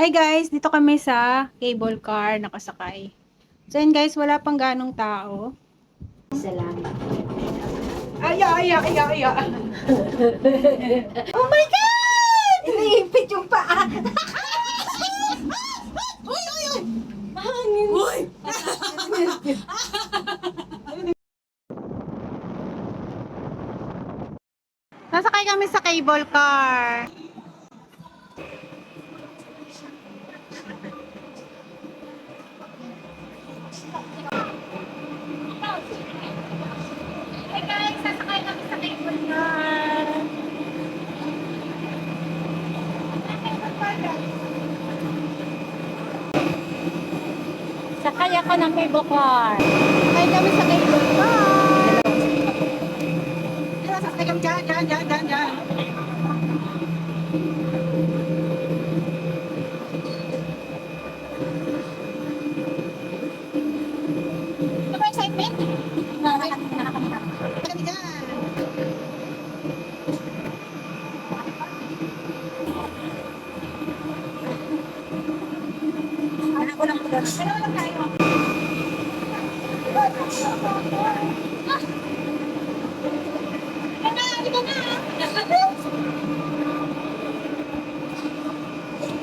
Hi guys, dito kami sa cable car nakasakay. So yun guys, wala pang ganong tao. Salamat. Aya. Oh my God! Iniipit yung paa. Uy! Mahangin. Uy! Nasakay kami sa cable car. Hi guys, sasakay kami sa cable car. Sakay ako ng cable car. Sakay kami sa cable car. Sasakay kami dyan. Ano ba excitement? Kami dyan. Anak ko lang po doon. Pero walang tayo.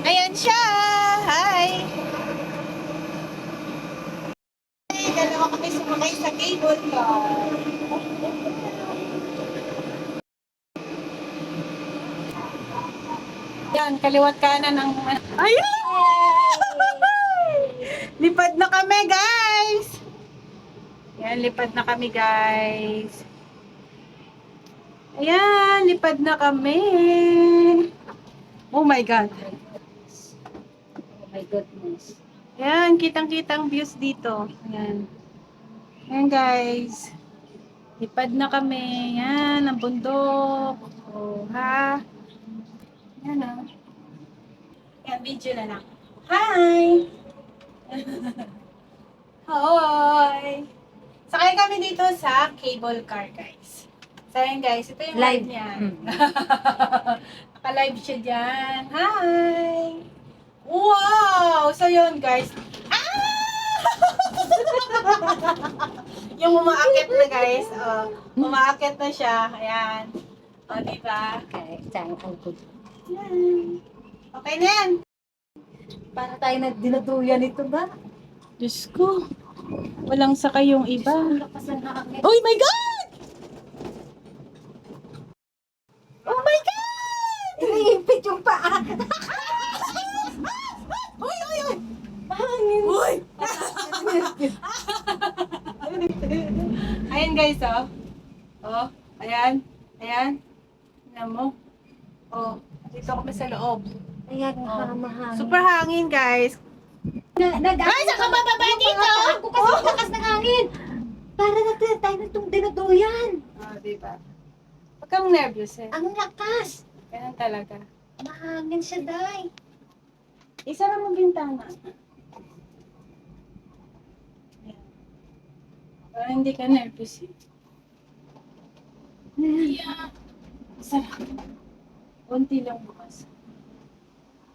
Ayan siya! Hi! Dalawa kami sumakay sa cable car. Yan, kaliwat kanan ng... Ayun! Lipad na kami, guys! Yan, lipad na kami, guys. Ayan, lipad na kami. Oh my God. Oh my goodness. Ayan, kitang-kitang views dito. Ayan. Ayan, guys. Lipad na kami. Ayan, ang bundok. Oh, ha? Ayan, oh. Ayan, video na lang. Hi! Hi! Sakay kami dito sa cable car, guys. So, ayan, guys. Ito yung live niya. Naka-live siya dyan. Hi! Wow! So, yun, guys. Yung umaakit na, guys. Oh, umaakit na siya. Ayan. O, diba? Okay, saan ang good. Ayan. Okay na yan. Para tayo na dinuduyan ito ba? Diyos ko. Walang sakay yung iba. Ang lakas ng hangin. Oh my God! Oh my God! Iniipit yung paa. Uy! Mahangin. Uy! Ayan guys, oh. Oh, ayan. Ayan. Tingnan mo. Oh, dito kami sa loob. Ayan, Oh. mahangin. Super hangin, guys. Guys, ako bababa dito! Ako kasi ang lakas ng hangin. Para na tayo na itong dinuduyan. Oh, diba? Huwag kang nervous, eh. Ang lakas. Ganun talaga. Mahangin siya, Day. Isa lang mo bintana. Ayan. Para hindi ka nervous, eh. Yeah. Isa lang. Kunti lang bukas.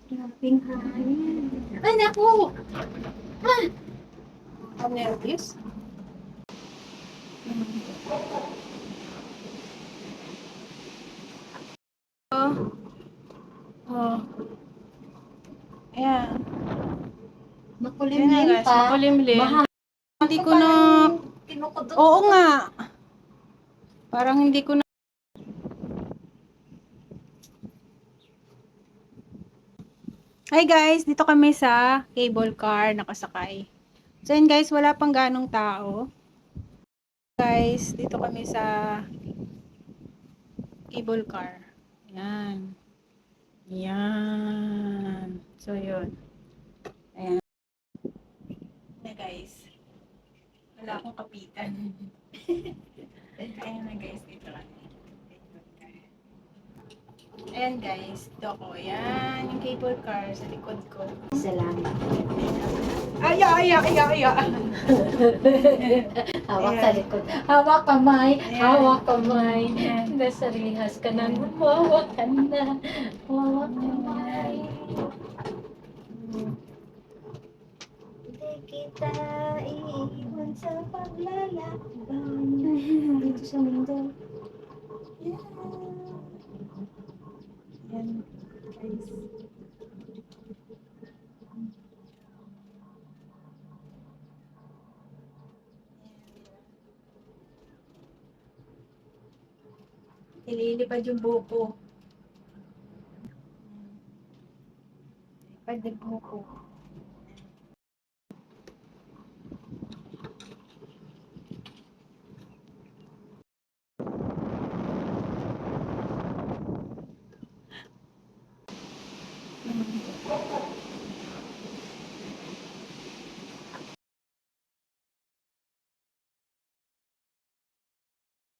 Grabing hangin. Ay, naku! Ah! Ang nervous? Oh. Oh. Ayan. Ayan na Makulimlim guys, pa. makulimlim. Hindi ko na... Kinukudot. Oo nga. Parang hindi ko na... Hi guys, dito kami sa cable car nakasakay. So yun guys, wala pang ganong tao. Guys, dito kami sa cable car. Ayan. Ayan. So yun. Ayan. Na guys. Wala akong kapitan. Ayan na guys, dito kami. Ayan guys, dito ko. Ayan, yung cable car sa likod ko. Salamat. Aya. Hawak Ayan. sa likod. Hawak kamay. Ayan. Hawak kamay. Ayan. Nasa rihas ka na. Hawak ka na. Hawak kamay. kita iiwan sa paglalakbay dito sa mundo. Yeah. Yan, guys. Nililipad yung buko. Nililipad yung buko.